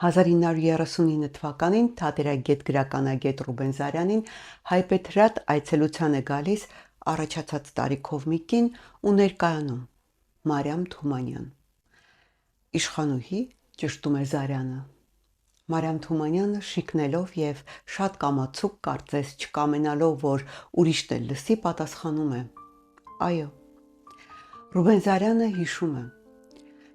1939 թվականին թատերագետ գրականագետ Ռուբեն Զարյանին հայպետ հրատ այցելության է գալիս առաջացած տարիքով մի կին ու ներկայանում Մարիամ Թումանյան։ Իշխանուհի, ճշտում է Զարյանը։ Մարիամ Թումանյանը շիկնելով եւ շատ կամացուկ կարծես չկամենալով, որ ուրիշն էլ լսի, պատասխանում է. Այո։ Ռուբեն Զարյանը հիշում է.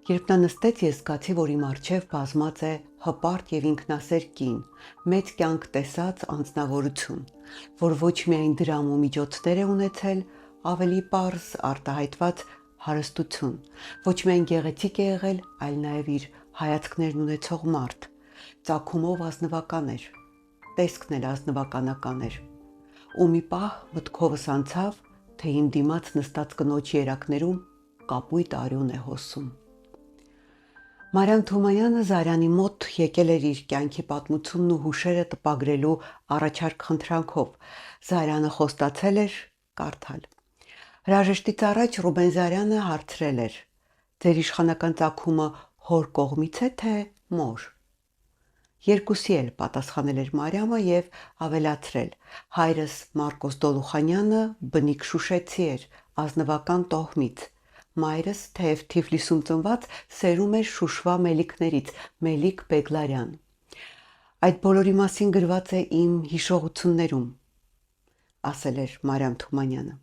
Երբ նա նստեց, ես զգացի, որ իմ առջև բազմած է հպարտ եւ ինքնասեր կին, մեծ կյանք տեսած անձնավորություն, որ ոչ միայն դրամ ու միջոցներ է ունեցել, ավելի պարզ արտահայտված հարստություն, ոչ միայն գեղեցիկ է եղել, այլ նաեւ իր հայացքներն ունեցող մարդ, ծագումով ազնվական էր, տեսքն էլ ազնվականական էր, ու մի պահ մտքովս անցավ, թե իմ դիմաց նստած կնոջ երակներում կապույտ արյուն է հոսում։ Մարիամ Թումանյանը Զարյանի մոտ եկել էր իր կյանքի պատմությունն ու հուշերը տպագրելու առաջարկ խնդրանքով։ Զարյանը խոստացել էր կարդալ։ Հրաժեշտից առաջ Ռուբեն Զարյանը հարցրել էր. Ձեր իշխանական ծագումը հոր կողմից է, թե մոր։ Երկուսի էլ պատասխանել էր Մարիամը եւ ավելացրել. հայրս Մարկոս Դոլուխանյանը բնիկ շուշեցի էր, ազնվական տոհմից։ Մայրս թեև Թիֆլիսում ծնված սերում էր Շուշվա մելիքներից, Մելիք Բեգլարյան։ Այդ բոլորի մասին գրված է իմ հիշողություններում, ասել էր Մարիամ Թումանյանը։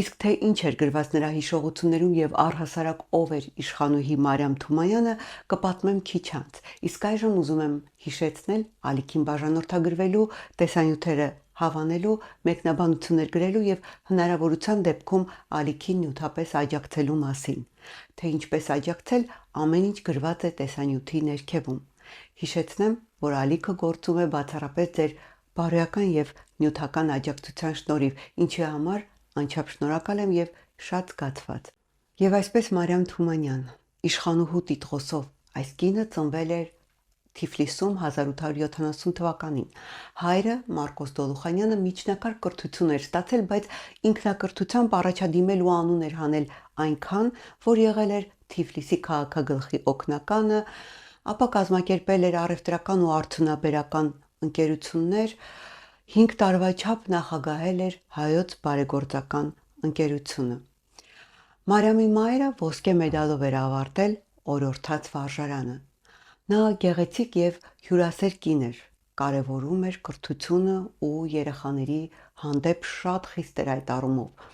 Իսկ թե ինչ էր գրված նրա հիշողություններում եւ առհասարակ ով էր իշխանուհի Մարիամ Թումանյանը, կպատմեմ քիչ անց։ Իսկ այժմ ուզում եմ հիշեցնել ալիքին բաժանորդագրվելու, տեսանյութերը հավանելու, մեկնաբանություններ գրելու եւ հնարավորության դեպքում ալիքին նյութապես աջակցելու մասին։ Թե ինչպես աջակցել, ամեն ինչ գրված է տեսանյութի ներքևում։ Հիշեցնեմ, որ ալիքը գործում է բացառապես ձեր բարոյական եւ նյութական աջակցության շնորհիվ, ինչի համար անչափ շնորհակալ եմ եւ շատ զգացված։ Եվ այսպես Մարիամ Թումանյան, իշխանուհու տիտղոսով, այս կինը ծնվել էր Թիֆլիսում 1870 թվականին։ Հայրը Մարկոս Դոլուխանյանը միջնակարգ կրթություն էր ստացել, բայց ինքնակրթությամբ առաջադիմել ու անուն էր հանել այնքան, որ եղել էր Թիֆլիսի քաղաքագլխի օգնականը, ապա կազմակերպել էր առևտրական ու արդյունաբերական ընկերություններ, 5 տարվա չափ նախագահել էր Հայոց բարեգործական ընկերությունը։ Մարիամի մայրը ոսկե մեդալով էր ավարտել օրորթած վարժարանը։ Նա գեղեցիկ եւ հյուրասեր կին էր, կարևորում էր կրթությունը ու երեխաների հանդեպ շատ խիստ էր այդ առումով։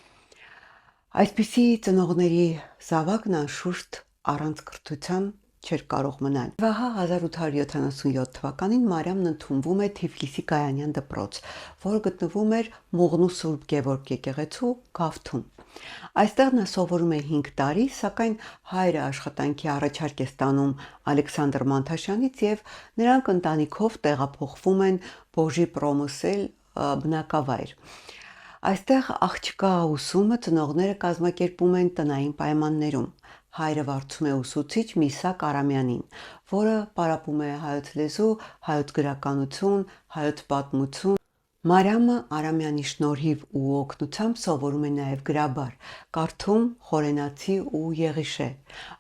Այսպիսի ծնողների զավակն անշուշտ առանց կրթության չէր կարող մնալ։ Վահա 1877 թվականին Մարիամն ընդունվում է Թիֆլիսի Գայանյան դպրոց, որը գտնվում էր Մուղնու Սուրբ Գևորգ եկեղեցու գավթում։ Այստեղ նա սովորում է 5 տարի, սակայն հայրը աշխատանքի առաջարկ է ստանում Ալեքսանդր Մանթաշյանից եւ նրանք ընտանիքով տեղափոխվում են Բոժի Պրոմոսել բնակավայր։ Այստեղ աղջկա ուսումը ծնողները կազմակերպում են տնային պայմաններում։ Հայրը վարձում է ուսուցիչ Միսակ Արամյանին, որը պարապում է հայոց լեզու, հայոց գրականություն, հայոց պատմություն։ Մարիամը Արամյանի շնորհիվ ու օգնությամբ սովորում է նաև գրաբար, կարդում խորենացի ու եղիշե։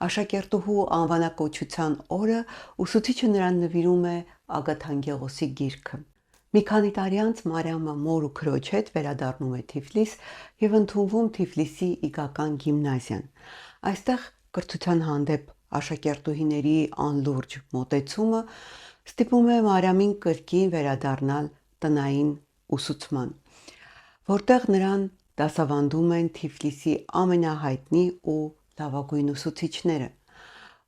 Աշակերտուհու անվանակոչության օրը ուսուցիչը նրան նվիրում է Ագաթանկեղոսի գիրքը։ Մի քանի տարի անց Մարիամը մոր ու քրոջ հետ վերադառնում է Թիֆլիս եւ ընդունվում Թիֆլիսի Իգական գիմնազիան։ Այստեղ կրթության հանդեպ աշակերտուհիների անլուրջ մոտեցումը ստիպում է Մարիամին կրկին վերադառնալ տնային ուսուցման, որտեղ նրան դասավանդում են Թիֆլիսի ամենահայտնի ու լավագույն ուսուցիչները։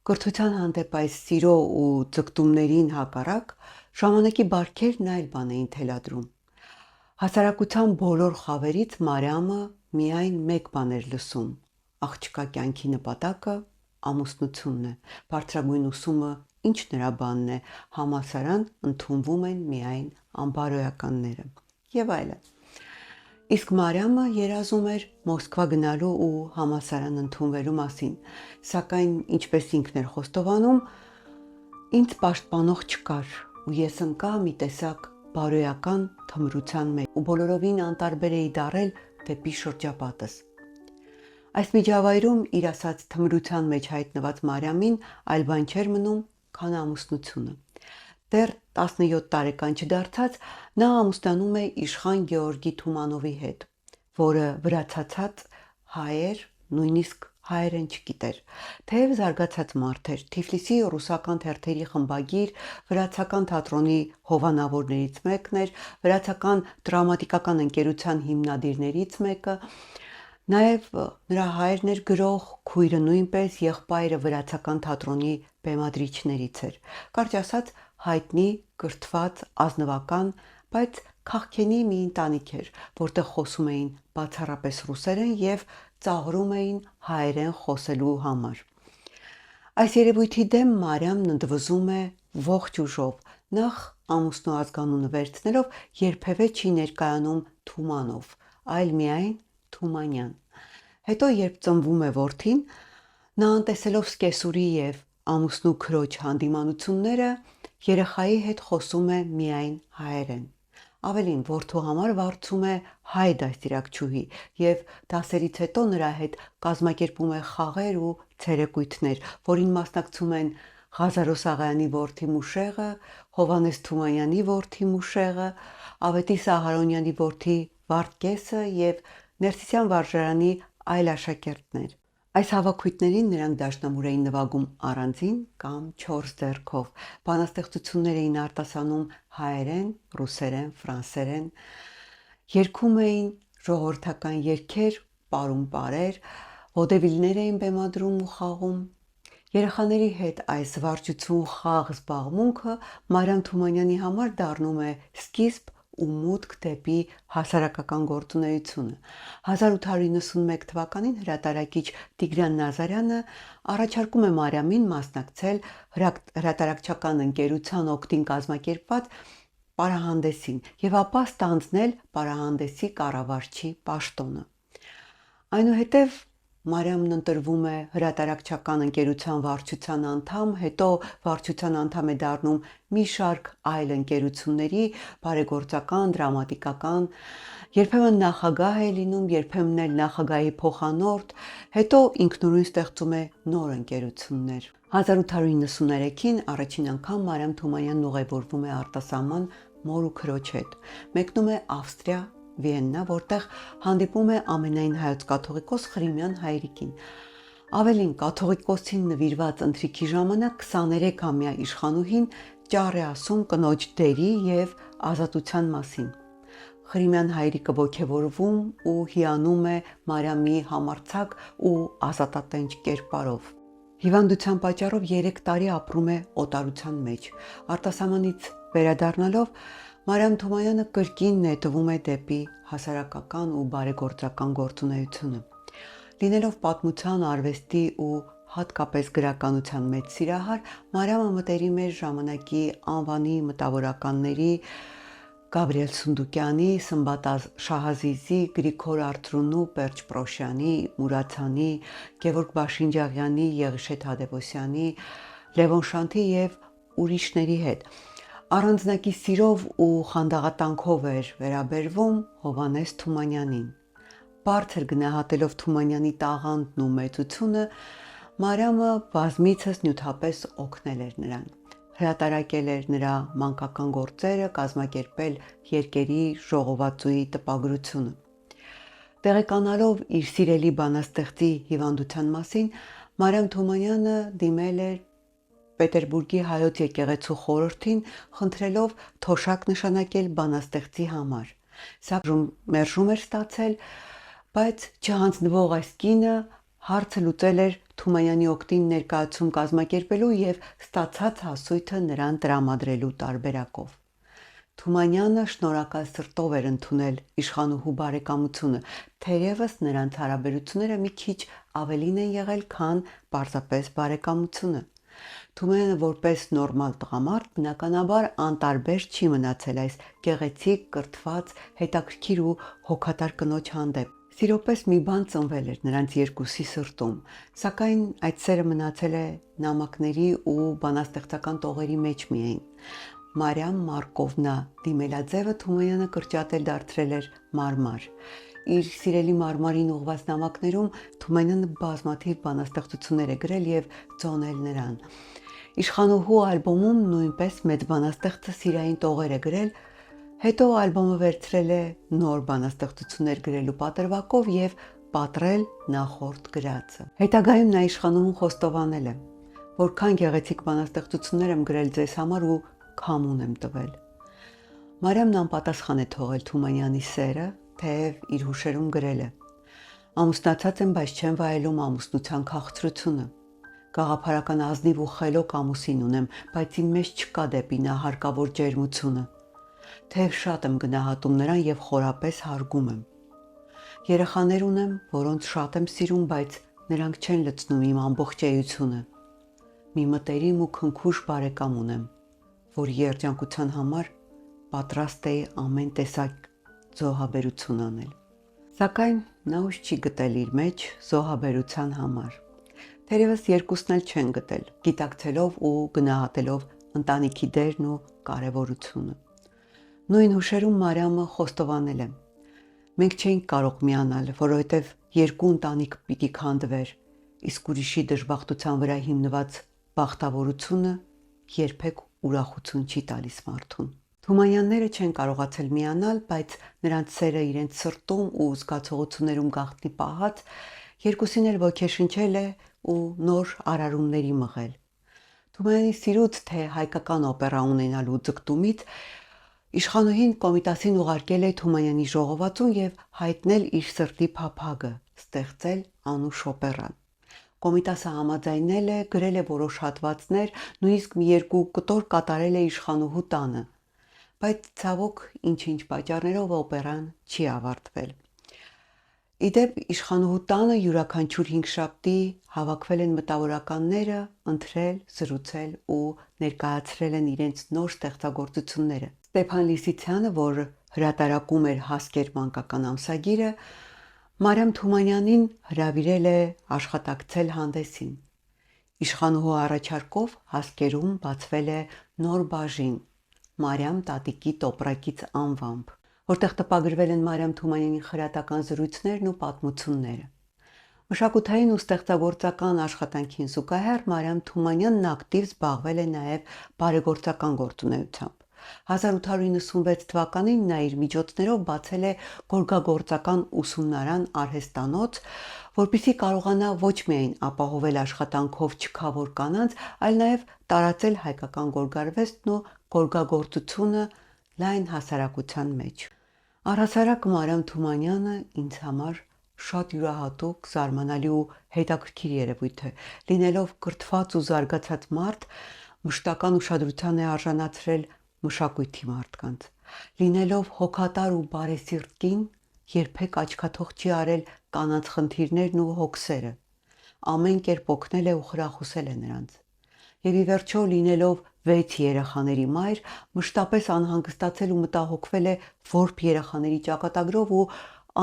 Կրթության հանդեպ այս սիրո ու ձգտումներին հակառակ ժամանակի բարքերն այլ բան էին թելադրում։ Հասարակության բոլոր խավերից Մարիամը միայն մեկ բան էր լսում. աղջկա կյանքի նպատակը ամուսնությունն է, բարձրագույն ուսումը ինչ նրա բանն է, համալսարան ընդունվում են միայն անբարոյականները եւ այլն։ Իսկ Մարիամը երազում էր Մոսկվա գնալու ու համալսարան ընդունվելու մասին, սակայն ինչպես ինքն էր խոստովանում, ինձ պաշտպանող չկար ու ես ընկա մի տեսակ բարոյական թմրության մեջ ու բոլորովին անտարբեր էի դառել դեպի շրջապատս։ Այս միջավայրում իր ասած թմրության մեջ հայտնված Մարիամին այլ բան չէր մնում, քան ամուսնությունը։ Դեռ 17 տարեկան չդարձած նա ամուսնանում է իշխան Գեորգի Թումանովի հետ, որը վրացացած հայ էր, նույնիսկ հայերեն չգիտեր։ Թեև զարգացած մարդ էր, Թիֆլիսի ռուսական թերթերի խմբագիր, վրացական թատրոնի հովանավորներից մեկն էր, վրացական դրամատիկական ընկերության հիմնադիրներից մեկը, նաև նրա հայրն էր գրող, քույրը նույնպես, եղբայրը վրացական թատրոնի բեմադրիչներից էր։ Կարճ ասած, հայտնի, կրթված, ազնվական, բայց քաղքենի մի ընտանիք էր, որտեղ խոսում էին բացառապես ռուսերեն եւ ծաղրում էին հայերեն խոսելու համար։ Այս երևույթի դեմ Մարիամն ընդվզում է ողջ ուժով, նախ ամուսնու ազգանունը վերցնելով երբևէ չի ներկայանում Թումանով, այլ միայն Թումանյան։ Հետո, երբ ծնվում է որդին, նա անտեսելով սկեսուրի եւ ամուսնու քրոջ հանդիմանությունները, երեխայի հետ խոսում է միայն հայերեն։ Ավելին, որդու համար վարձում է հայ դաստիարակչուհի եւ դասերից հետո նրա հետ կազմակերպում է խաղեր ու ցերեկույթներ, որին մասնակցում են Ղազարոս Աղայանի որդի Մուշեղը, Հովհաննես Թումանյանի որդի Մուշեղը, Ավետիս Ահարոնյանի որդի Վարդգեսը եւ Ներսիսյան վարժարանի այլ աշակերտներ։ Այս հավաքույթներին նրանք դաշնամուր էին նվագում առանձին կամ 4 ձեռքով, բանաստեղծություններ էին արտասանում հայերեն, ռուսերեն, ֆրանսերեն, երգում էին ժողովրդական երգեր, պարում-պարեր, ոդևիլներ էին բեմադրում ու խաղում։ Երեխաների հետ այս վարժություն խաղ զբաղմունքը Մարիամ Թումանյանի համար դառնում է սկիզբ ու մուտք դեպի հասարակական գործունեությունը։ 1891 թվականին հրատարակիչ Տիգրան Նազարյանը առաջարկում է Մարիամին մասնակցել հրատարակչական ընկերության օգտին կազմակերպված պարահանդեսին եւ ապա ստանձնել պարահանդեսի կառավարչի պաշտոնը։ Այնուհետև Մարիամն ընտրվում է հրատարակչական ընկերության վարչության անդամ, հետո վարչության անդամ է դառնում մի շարք այլ ընկերությունների, բարեգործական, դրամատիկական, երբեմն նախագահ է լինում, երբեմն էլ նախագահի փոխանորդ, հետո ինքնուրույն ստեղծում է նոր ընկերություններ։ 1893-ին առաջին անգամ Մարիամ Թումանյանն ուղևորվում է արտասահման մոր ու քրոջ հետ։ Մեկնում է Ավստրիա, Վիեննա, որտեղ հանդիպում է ամենայն հայոց կաթողիկոս Ղրիմյան հայրիկին։ Ավելին, կաթողիկոսին նվիրված ընթրիքի ժամանակ 23-ամյա իշխանուհին ճառ է ասում կնոջ դերի եւ ազատության մասին։ Ղրիմյան հայրիկը ոգևորվում ու հիանում է Մարիամի համարձակ ու ազատատենչ կերպարով։ Հիվանդության պատճառով 3 տարի ապրում է օտարության մեջ։ Արտասահմանից վերադառնալով Մարիամ Թումանյանը կրկին նետվում է դեպի հասարակական ու բարեգործական գործունեությունը։ Լինելով պատմության, արվեստի ու հատկապես գրականության մեծ սիրահար, Մարիամը մտերիմ էր ժամանակի անվանի մտավորականների Գաբրիել Սունդուկյանի, Սմբատա Շահազիզի, Գրիգոր Արթրունու, Պերճ Պրոշյանի, Մուրացանի, Գևորգ Բաշինջաղյանի, Եղիշետ Հադևոսյանի, Լևոն Շանթի եւ ուրիշների հետ։ Առանձնակի սիրով ու խանդաղատանքով էր վերաբերվում Հովհաննես Թումանյանին։ Բարձր գնահատելով Թումանյանի տաղանդն ու մեծությունը, Մարիամը բազմիցս նյութապես օգնել էր նրան։ Հրատարակել էր նրա մանկական գործերը, կազմակերպել երկերի ժողովածուի տպագրությունը։ Տեղեկանալով իր սիրելի բանաստեղծի հիվանդության մասին, Մարիամ Թումանյանը դիմել էր Պետերբուրգի հայոց եկեղեցու խորհրդին, խնդրելով թոշակ նշանակել բանաստեղծի համար։ Սա մերժում էր ստացել, բայց չհանձնվող այս կինը հարցը լուծել էր Թումանյանի օգտին ներկայացում կազմակերպելու եւ ստացած հասույթը նրան տրամադրելու տարբերակով։ Թումանյանը շնորհակալ սրտով էր ընդունել իշխանուհու բարեկամությունը, թերևս նրանց հարաբերությունները մի քիչ ավելին են եղել, քան պարզապես բարեկամությունը։ Թումանյանը որպես նորմալ տղամարդ բնականաբար անտարբեր չի մնացել այս գեղեցիկ, կրթված, հետաքրքիր ու հոգատար կնոջ հանդեպ։ Սիրո պես մի բան ծնվել էր նրանց երկուսի սրտում, սակայն այդ սերը մնացել է նամակների ու բանաստեղծական տողերի մեջ միայն։ Մարիամ Մարկովնա դիմելաձևը Թումանյանը կրճատել դարձրել էր մարմար։ Իր սիրելի մարմարին ուղված նամակներում Թումանյանը բազմաթիվ բանաստեղծություններ է գրել եւ ծոնել նրան։ Իշխանուհու ալբոմում նույնպես մեծ բանաստեղծը սիրային տողեր է գրել, հետո ալբոմը վերցրել է նոր բանաստեղծություններ գրելու պատրվակով եւ պատռել նախորդ գրածը։ Հետագայում նա իշխանուհուն խոստովանել է, որքան գեղեցիկ բանաստեղծություններ եմ գրել ձեզ համար ու քամուն եմ տվել։ Մարիամն անպատասխան է թողել Թումանյանի սերը, թեև իր հուշերում գրել է. ամուսնացած եմ, բայց չեմ վայելում ամուսնության քաղցրությունը։ Գաղափարական ազնիվ ու խելոք ամուսին ունեմ, բայց իմ մեջ չկա դեպի նա հարկավոր ջերմությունը։ Թեև շատ եմ գնահատում նրան եւ խորապես հարգում եմ։ Երեխաներ ունեմ, որոնց շատ եմ սիրում, բայց նրանք չեն լցնում իմ ամբողջ էությունը։ Մի մտերիմ ու քնքուշ բարեկամ ունեմ, որի երջանկության համար պատրաստ էի ամեն տեսակ զոհաբերություն անել։ Սակայն նա ուժ չի գտել իր մեջ զոհաբերության համար։ Թերևս երկուսն էլ չեն գտել, գիտակցելով ու գնահատելով ընտանիքի դերն ու կարևորությունը։ Նույն հուշերում Մարիամը խոստովանել է. մենք չէինք կարող միանալ, որովհետև երկու ընտանիք պիտի քանդվեր, իսկ ուրիշի դժբախտության վրա հիմնված բախտավորությունը երբեք ուրախություն չի տալիս մարդուն։ Թումանյանները չեն կարողացել միանալ, բայց նրանց սերը իրենց սրտում ու զգացողություններում գաղտնի պահած, երկուսին էլ ոգեշնչել է ու նոր արարումների մղել։ Թումանյանի սիրուց թե հայկական օպերա ունենալու ձգտումից իշխանուհին Կոմիտասին ուղարկել է Թումանյանի ժողովածուն եւ հայտնել իր սրտի փափագը, ստեղծել անուշ օպերան։ Կոմիտասը համաձայնել է, գրել է որոշ հատվածներ, նույնիսկ մի երկու կտոր կատարել է իշխանուհու տանը, բայց ցավոք ինչ-ինչ պատճառներով օպերան չի ավարտվել։ Իդեպ իշխանուհու տանը յուրաքանչյուր հինգշաբթի հավաքվել են մտավորականները, ընթրել, զրուցել ու ներկայացրել են իրենց նոր ստեղծագործությունները։ Ստեփան Լիսիցյանը, որ հրատարակում էր Հասկեր մանկական ամսագիրը, Մարիամ Թումանյանին հրավիրել է աշխատակցել հանդեսին։ Իշխանուհու առաջարկով Հասկերում բացվել է նոր բաժին Մարիամ տատիկի տոպրակից անվամբ, որտեղ տպագրվել են Մարիամ Թումանյանի խրատական զրույցներն ու պատմությունները։ Մշակութային ու ստեղծագործական աշխատանքին զուգահեռ Մարիամ Թումանյանն ակտիվ զբաղվել է նաև բարեգործական գործունեությամբ։ 1896 թվականին նա իր միջոցներով բացել է գորգագործական ուսումնարան արհեստանոց, որպեսզի կարողանա ոչ միայն ապահովել աշխատանքով չքավոր կանանց, այլ նաև տարածել հայկական գորգարվեստն ու գորգագործությունը լայն հասարակության մեջ։ Առհասարակ Մարիամ Թումանյանը ինձ համար շատ յուրահատուկ, զարմանալի ու հետաքրքիր երևույթ է, լինելով կրթված ու զարգացած մարդ, մշտական ուշադրության է արժանացրել մշակույթի մարդկանց, լինելով հոգատար ու բարեսիրտ կին, երբեք աչքաթող չի արել կանանց խնդիրներն ու հոգսերը, ամեն կերպ օգնել է ու խրախուսել է նրանց։ Եվ ի վերջո լինելով 6 երեխաների մայր, մշտապես անհանգստացել ու մտահոգվել է որբ երեխաների ճակատագրով ու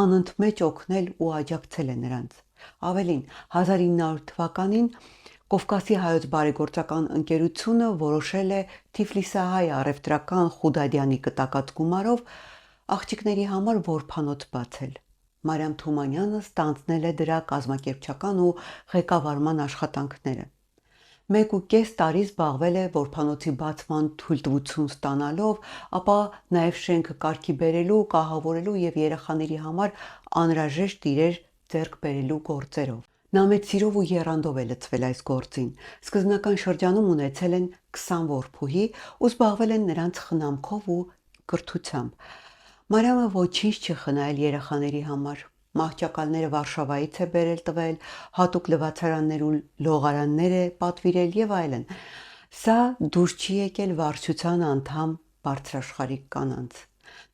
անընդմեջ օգնել ու աջակցել է նրանց։ Ավելին, 1900 թվականին Կովկասի հայոց բարեգործական ընկերությունը որոշել է Թիֆլիսահայ առևտրական Խուդադյանի կտակած գումարով աղջիկների համար որբանոց բացել։ Մարիամ Թումանյանը ստանձնել է դրա կազմակերպչական ու ղեկավարման աշխատանքները։ 1.5 տարի զբաղվել է որբանոցի բացման թույլտվություն ստանալով, ապա նաև շենքը կարգի բերելու, կահավորելու եւ երեխաների համար անհրաժեշտ իրեր ձեռք բերելու գործերով։ Նա մեծ սիրով ու եռանդով է լցվել այս գործին։ Սկզբնական շրջանում ունեցել են 20 որբուհի ու զբաղվել են նրանց խնամքով ու կրթությամբ։ Մարիամը ոչինչ չի խնայել երեխաների համար։ Մահճակալները Վարշավայից է բերել տվել, հատուկ լվացարաններ ու լողարաններ է պատվիրել եւ այլն։ Սա դուրս չի եկել վարչության անդամ բարձրաշխարհիկ կանանց։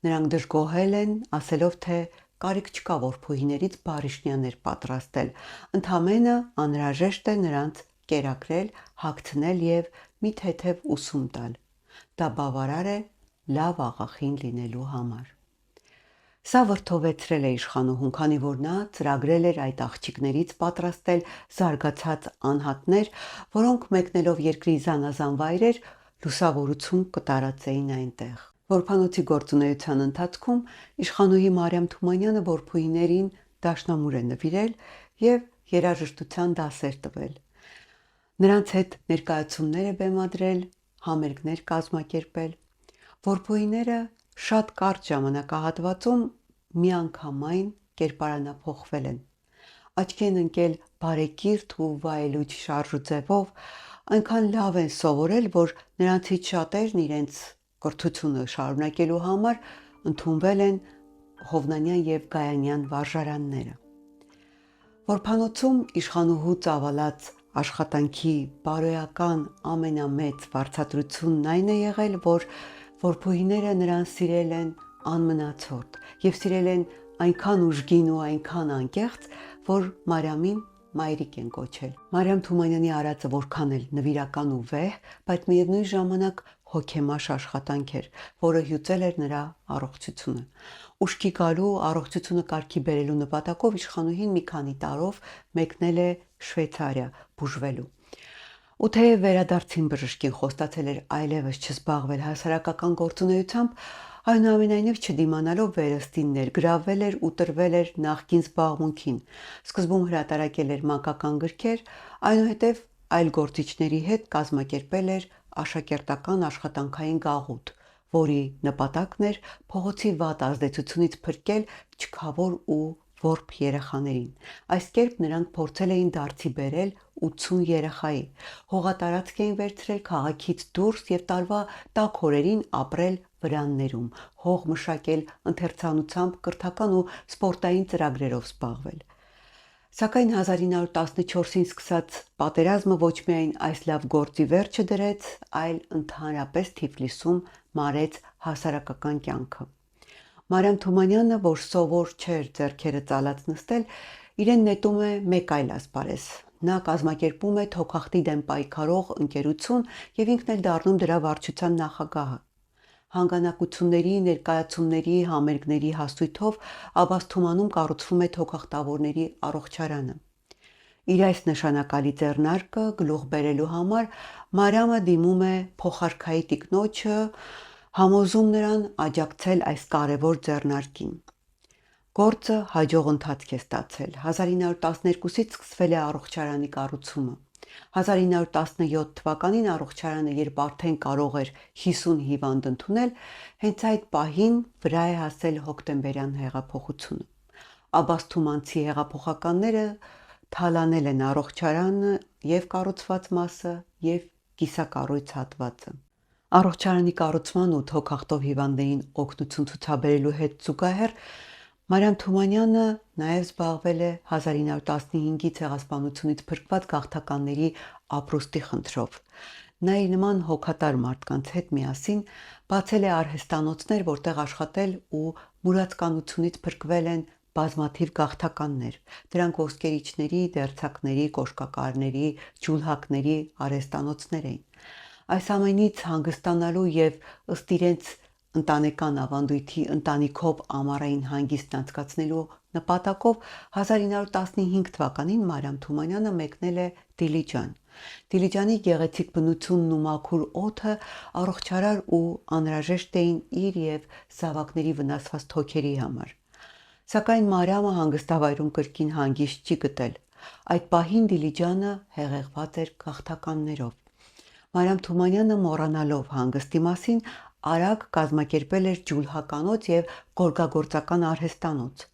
Նրանք դժգոհել են, ասելով, թե կարիք չկա որբուհիներից բարիշնյաներ պատրաստել, ընդամենը անհրաժեշտ է նրանց կերակրել, հագցնել եւ մի թեթև ուսում տալ։ Դա բավարար է լավ աղախին լինելու համար։ Սա վրդովեցրել է իշխանուհուն, քանի որ նա ծրագրել էր այդ աղջիկներից պատրաստել զարգացած անհատներ, որոնք մեկնելով երկրի զանազան վայրեր լուսավորություն կտարածեին այնտեղ։ Որբանոցի գործունեության ընթացքում իշխանուհի Մարիամ Թումանյանը որբուհիներին դաշնամուր է նվիրել եւ երաժշտության դասեր տվել։ Նրանց հետ ներկայացումներ է բեմադրել, համերգներ կազմակերպել։ Որբոյիները շատ կարճ ժամանակահատվածում միանգամայն կերպարանափոխվել են։ Աչքի են ընկել բարեկիրթ ու վայելուչ շարժուձևով, այնքան լավ են սովորել, որ նրանցից շատերն իրենց կրթությունը շարունակելու համար ընդունվել են Հովնանյան եւ Գայանյան վարժարանները։ Որբանոցում իշխանուհու ծավալած աշխատանքի բարոյական ամենամեծ վարձատրությունն այն է եղել, որ որբոյիները նրան սիրել են անմնացորդ եւ սիրել են այնքան ուժգին ու այնքան անկեղծ, որ Մարիամին մայրիկ են կոչել։ Մարիամ Թումանյանի արածը որքան էլ նվիրական ու վեհ, բայց միևնույն ժամանակ հոգեմաշ աշխատանք էր, որը հյուծել էր նրա առողջությունը։ Ուշքի գալու, առողջությունը կարգի բերելու նպատակով իշխանուհին մի քանի տարով մեկնել է Շվեյցարիա բուժվելու։ Ու թեև վերադարձին բժշկին խոստացել էր այլևս չզբաղվել հասարակական գործունեությամբ, այնուամենայնիվ չդիմանալով վերստին ներգրավվել էր ու տրվել էր նախկին զբաղմունքին։ Սկզբում հրատարակել էր մանկական գրքեր, այնուհետև այլ գործիչների հետ կազմակերպել էր աշակերտական աշխատանքային գաղութ, որի նպատակն էր փողոցի վատ ազդեցությունից փրկել չքավոր ու որբ երեխաներին։ Այս կերպ նրանք փորձել էին դարձի բերել 80 երեխայի։ Հողատարածք էին վերցրել քաղաքից դուրս եւ տարվա տաք օրերին ապրել վրաններում, հող մշակել, ընթերցանությամբ, կրթական ու սպորտային ծրագրերով զբաղվել։ Սակայն 1914-ին սկսած պատերազմը ոչ միայն այս լավ գործի վերջը դրեց, այլ ընդհանրապես Թիֆլիսում մարեց հասարակական կյանքը։ Մարիամ Թումանյանը, որ սովոր չէր ձեռքերը ծալած նստել, իրեն նետում է մեկ այլ ասպարեզ։ Նա կազմակերպում է թոքախտի դեմ պայքարող ընկերություն եւ ինքն էլ դառնում դրա վարչության նախագահը։ Հանգանակությունների, ներկայացումների, համերգների հասույթով Աբասթումանում կառուցվում է թոքախտավորների առողջարանը։ Իր այս նշանակալի ձեռնարկը գլուխ բերելու համար Մարիամը դիմում է փոխարքայի տիկնոջը, համոզում նրան աջակցել այս կարևոր ձեռնարկին։ Գործը հաջող ընթացք է ստացել։ 1912-ից սկսվել է առողջարանի կառուցումը։ 1917 թվականին առողջարանը, երբ արդեն կարող էր 50 հիվանդ ընդունել, հենց այդ պահին վրա է հասել հոկտեմբերյան հեղափոխությունը։ Աբասթումանցի հեղափոխականները թալանել են առողջարանը եւ կառուցված մասը եւ կիսակառույց հատվածը։ Առողջարանի կառուցման ու թոքախտով հիվանդներին օգնություն ցուցաբերելու հետ զուգահեռ Մարիամ Թումանյանը նաև զբաղվել է 1915-ի ցեղասպանությունից փրկված գաղթականների ապրուստի խնդրով։ Նա իր նման հոգատար մարդկանց հետ միասին բացել է արհեստանոցներ, որտեղ աշխատել ու մուրացկանությունից փրկվել են բազմաթիվ գաղթականներ։ Դրանք ոսկերիչների, դերձակների, կոշկակարների, ջուլհակների արհեստանոցներ էին։ Այս ամենից հանգստանալու եւ ըստ իրենց ընտանեկան ավանդույթի ընտանիքով ամառային հանգիստն անցկացնելու նպատակով 1915 թվականին Մարիամ Թումանյանը մեկնել է Դիլիջան։ Դիլիջանի գեղեցիկ բնությունն ու մաքուր օդը առողջարար ու անհրաժեշտ էին իր եւ զավակների վնասված թոքերի համար։ Սակայն Մարիամը հանգստավայրում կրկին հանգիստ չի գտել։ Այդ պահին Դիլիջանը հեղեղված էր գաղթականներով։ Մարիամ Թումանյանը, մոռանալով հանգստի մասին, արագ կազմակերպել էր ջուլհականոց եւ գորգագործական արհեստանոց։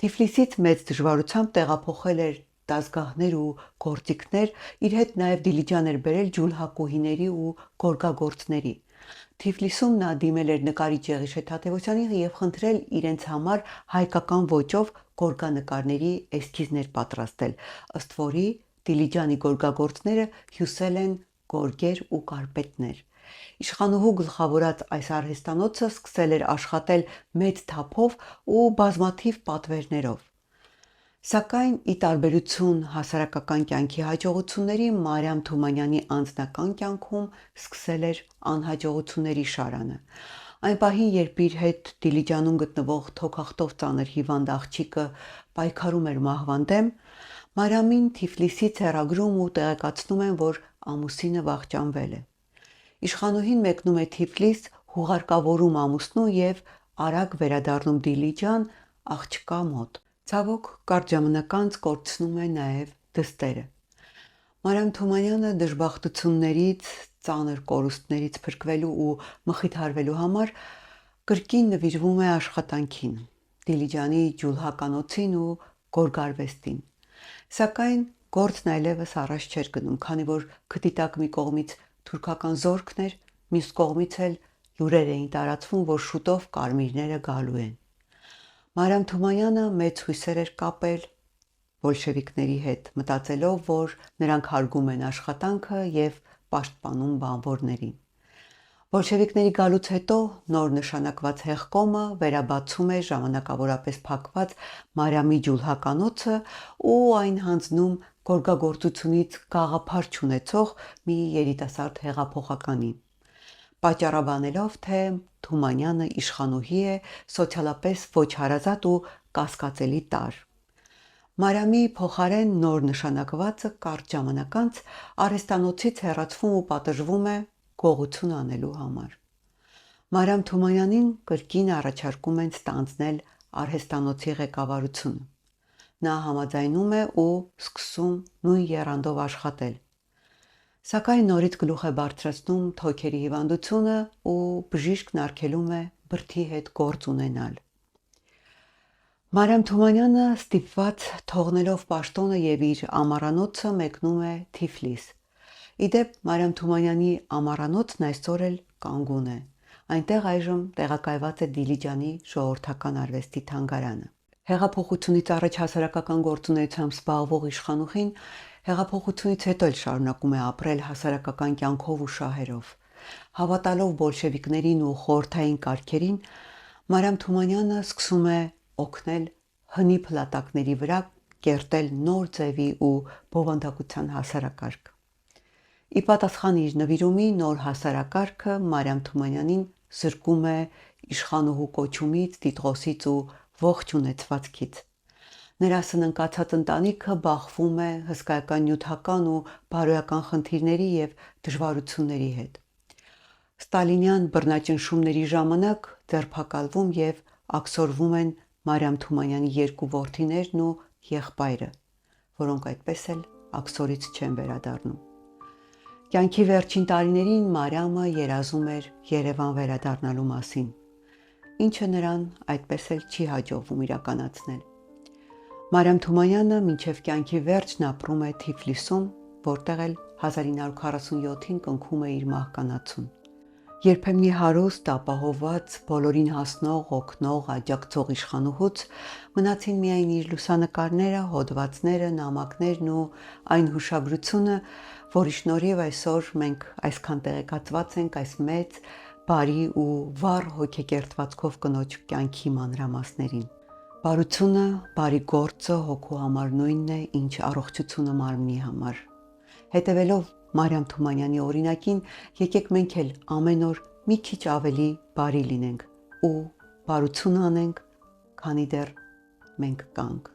Թիֆլիսից մեծ դժվարությամբ տեղափոխել էր դասգահներ ու գործիքներ, իր հետ նաև Դիլիջան էր բերել ջուլհակուհիների ու գորգագործների։ Թիֆլիսում նա դիմել էր նկարիչ Եղիշե Թադևոսյանին եւ խնդրել իրենց համար հայկական ոճով գորգանկարների էսքիզներ պատրաստել, ըստ որի Դիլիջանի գորգագործները հյուսել են գորգեր ու կարպետներ։ Իշխանուհու գլխավորած այս արհեստանոցը սկսել էր աշխատել մեծ թափով ու բազմաթիվ պատվերներով։ Սակայն ի տարբերություն հասարակական կյանքի հաջողությունների, Մարիամ Թումանյանի անձնական կյանքում սկսել էր անհաջողությունների շարանը։ Այն պահին, երբ իր հետ Դիլիջանում գտնվող թոքախտով ծանր հիվանդ աղջիկը պայքարում էր մահվան դեմ, Մարիամին Թիֆլիսից հեռագրում ու տեղեկացնում են, որ ամուսինը վախճանվել է։ Իշխանուհին մեկնում է Թիֆլիս, հուղարկավորում ամուսնու եւ արագ վերադառնում Դիլիջան աղջկա մոտ։ Ցավոք, կարճ ժամանակ անց կորցնում է նաեւ դստերը։ Մարիամ Թումանյանը դժբախտություններից, ծանր կորուստներից փրկվելու ու մխիթարվելու համար կրկին նվիրվում է աշխատանքին, Դիլիջանի ջուլհականոցին ու գորգարվեստին։ Սակայն գործն այլևս առաջ չէր գնում, քանի որ քթի տակ մի կողմից թուրքական զորքն էր, մյուս կողմից էլ լուրեր էին տարածվում, որ շուտով կարմիրները գալու են։ Մարիամ Թումանյանը մեծ հույսեր էր կապել բոլշևիկների հետ, մտածելով, որ նրանք հարգում են աշխատանքը եւ պաշտպանում բանվորներին։ Բոլշևիկների գալուց հետո նոր նշանակված հեղկոմը վերաբացում է ժամանակավորապես փակված Մարիամի ջուլհականոցը ու այն հանձնում գորգագործությունից գաղափար չունեցող մի երիտասարդ հեղափոխականի, պատճառաբանելով, թե Թումանյանը իշխանուհի է սոցիալապես ոչ հարազատ ու կասկածելի տարր։ Մարիամի փոխարեն նոր նշանակվածը կարճ ժամանակ անց արհեստանոցից հեռացվում ու պատժվում է գողություն անելու համար։ Մարիամ Թումանյանին կրկին առաջարկում են ստանձնել արհեստանոցի ղեկավարությունը։ Նա համաձայնում է ու սկսում նույն եռանդով աշխատել։ Սակայն նորից գլուխ է բարձրացնում թոքերի հիվանդությունը ու բժիշկն արգելում է բրդի հետ գործ ունենալ։ Մարիամ Թումանյանը ստիպված թողնելով պաշտոնը եւ իր ամառանոցը մեկնում է Թիֆլիս։ Իդեպ Մարիամ Թումանյանի ամառանոցն այսօր էլ կանգուն է։ Այնտեղ այժմ տեղակայված է Դիլիջանի ժողովրդական արվեստի թանգարանը։ Հեղափոխությունից առաջ հասարակական գործունեությամբ զբաղվող իշխանուհին հեղափոխությունից հետո էլ շարունակում է ապրել հասարակական կյանքով ու շահերով։ Հավատալով բոլշևիկներին ու խորհրդային կարգերին, Մարիամ Թումանյանը սկսում է օգնել հնի փլատակների վրա կերտել նոր ձևի ու բովանդակության հասարակարգ։ Ի պատասխան իր նվիրումի նոր հասարակարգը Մարիամ Թումանյանին զրկում է իշխանուհու կոչումից, տիտղոսից ու ողջ ունեցվածքից։ Նրա սննկացած ընտանիքը բախվում է հսկայական նյութական ու բարոյական խնդիրների եւ դժվարությունների հետ։ Ստալինյան բռնաճնշումների ժամանակ ձերբակալվում եւ աքսորվում են Մարիամ Թումանյանի երկու որդիներն ու եղբայրը, որոնք այդպես էլ աքսորից չեն վերադառնում։ Կյանքի վերջին տարիներին Մարիամը երազում էր Երևան վերադառնալու մասին, ինչը նրան այդպես էլ չի հաջողվում իրականացնել։ Մարիամ Թումանյանը մինչև կյանքի վերջն ապրում է Թիֆլիսում, որտեղ էլ 1947-ին կնքում է իր մահկանացուն։ Երբեմնի հարուստ, ապահովված, բոլորին հասնող, օգնող, աջակցող իշխանուհուց մնացին միայն իր լուսանկարները, հոդվածները, նամակներն ու այն հուշագրությունը, որի շնորհիվ այսօր մենք այսքան տեղեկացված ենք այս մեծ, բարի ու վառ հոգեկերտվածքով կնոջ կյանքի մանրամասներին։ Բարությունը, բարի գործը հոգու համար նույնն է, ինչ առողջությունը մարմնի համար։ Հետևելով Մարիամ Թումանյանի օրինակին, եկեք մենք էլ ամեն օր մի քիչ ավելի բարի լինենք ու բարություն անենք, քանի դեռ մենք կանք։